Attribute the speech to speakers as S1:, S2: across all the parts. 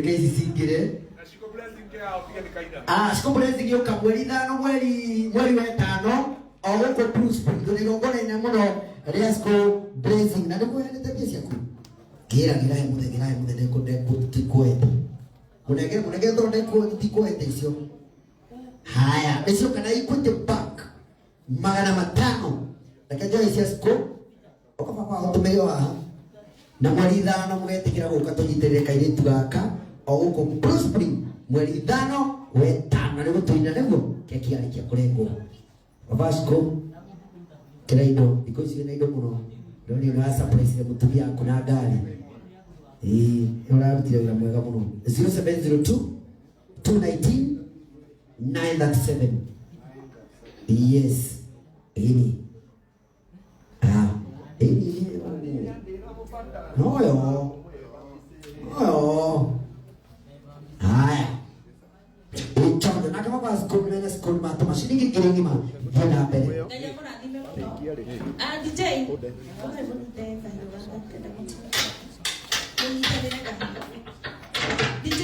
S1: Kesi singire.
S2: Ashiko blessing yao pia ni kaida.
S1: Ashiko blessing yo kamweli thano mweli wetano. Ogoko Bruce Spring ngone na muno Riasco blessing na ndiko yana tabia ciaku. Kira muthe ko tikoete. Munege tonde ko tikoete icio. Haya, icio kana ikote back. Magana matano. Nakaja Riasco. Okapapa utumeyo haha. Na mweri thano mugetikira guka tunyiterere kairitu gaka ogoko Bruce Spring mweri thano wetano niguo tuina niguo keki arikia kurengwo. Vasco Kiraido iko ici na indo muno ndio ni surprise ya mutumia kuna gari urarutire wira mwega muno 0702 219 937 yes ini no haya uchondo na kama basi kumena school mato mashilingi kirengima yana mbele
S3: DJ DJ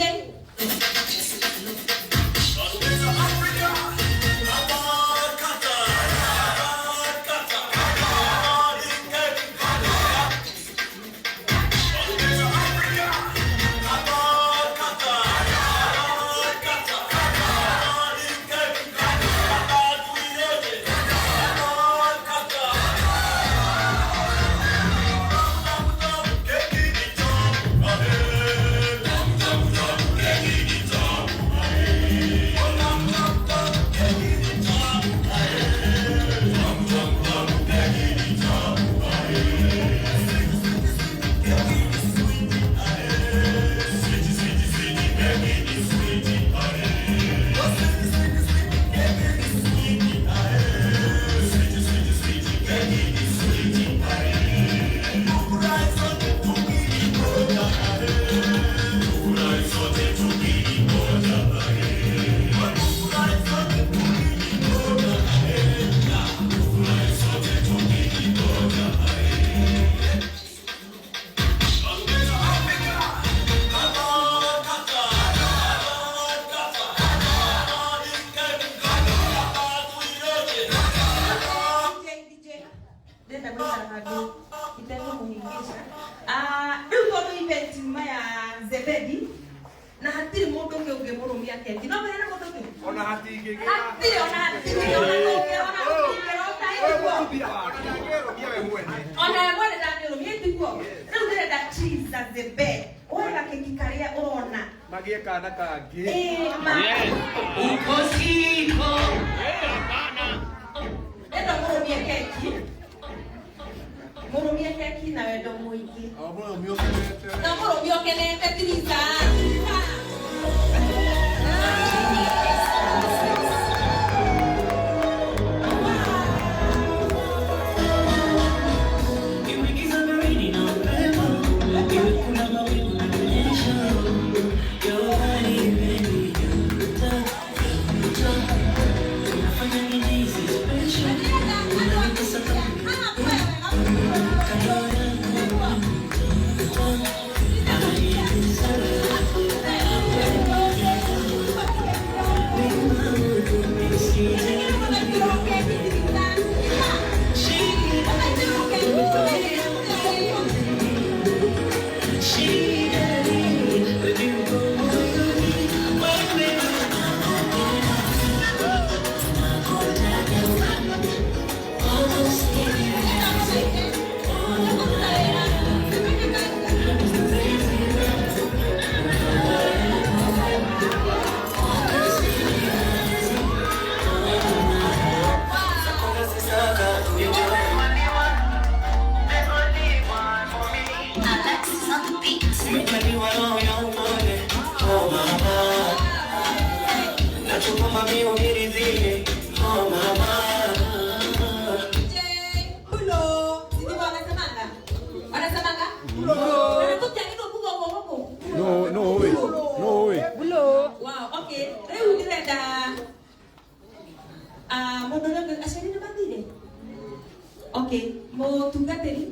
S3: Okay, mo tungateri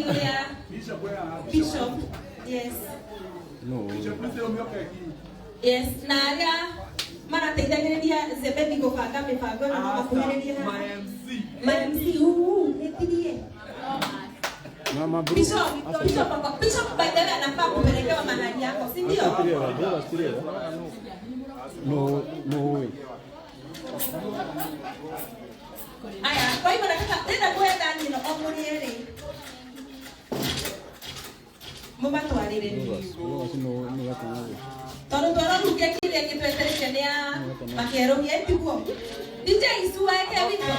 S3: ulia Bishop. Yes.
S4: No.
S3: Yes. Naga mana teithagĩrĩria Zebedi gũbanga mĩbango na makuhĩrĩria haha. My MC. Netirie.
S4: Mama bro.
S3: Bishop by the way anafaa kupelekewa mahali yako, si ndio?
S4: No way.
S3: Aya, kwa hivyo nataka tena kwenda nino omuriere. Mubatwarire. Toro ruke kile kitwetereche ni ya makero yetuko. DJ Isuwa yake wito.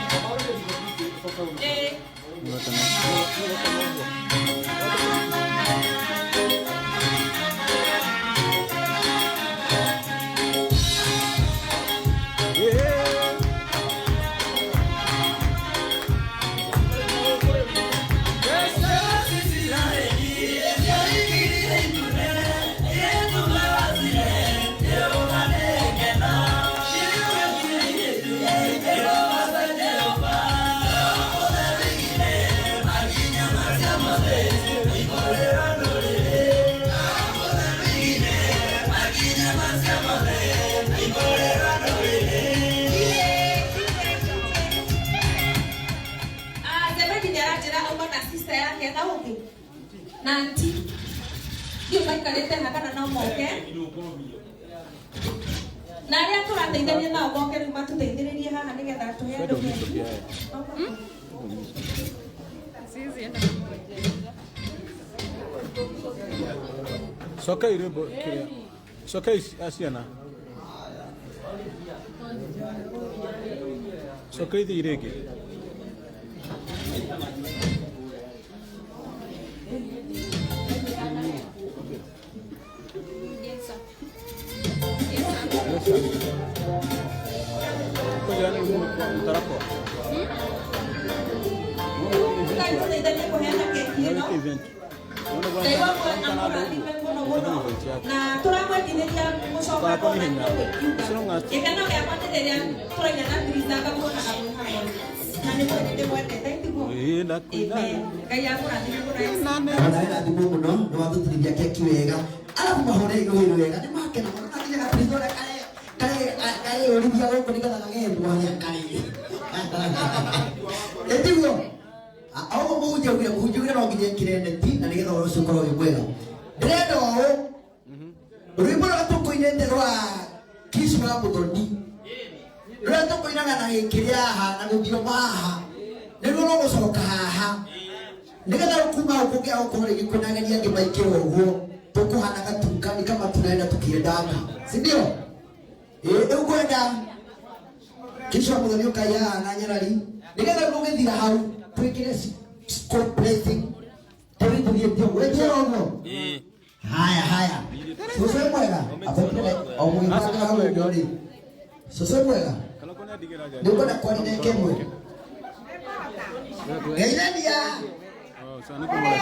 S3: Nanti dia baik kali teh akan ana moke nari aku rata ini na moke rumah tu teh ini dia haha ni kita tu ya dong
S4: Sokai rebo kira. Sokai asiana. Sokai di irege.
S3: Nah, turang buat ini dia musuh kau ni. Ikan nak apa tu dia turang jangan berita kamu nak kamu hamil. Nanti buat dia buat kita itu bu. Kayak aku nanti aku nanti.
S1: Ada nanti bu muno, dua tu tidak kayak kiwega. Alam mahore itu kiwega. Ni makan apa nanti jangan berita nak kayak orang dia orang pergi ke tangan buahnya kayak. Itu bu. Aku mau jauh orang kita kira nanti kita orang suka orang buat. Dredo, ribu ratus koin yang terwah kisah butoni. Ratus koin yang nanti kira nanti dia mah, nanti orang orang kah. Nanti kalau kumau kuki aku lagi kunangan dia di baik kau, toko anak tukar ni kan matu naik tu kira dana, sindio? Itu kau dah kisah butoni kaya nanya lagi. Nanti kalau orang tidak tahu, tu kira scope blessing. Tapi tu dia orang. Haya. Sosai muega. Apa pun orang yang tak tahu dia. Sosai muega. Dia pun nak kuat ni kemu. Gaya dia.
S4: Oh, sana tu malah.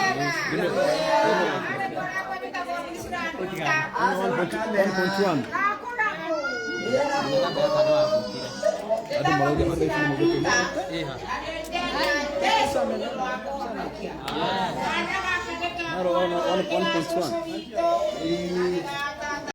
S4: Ada malah dia ada film Naruh on 1.1.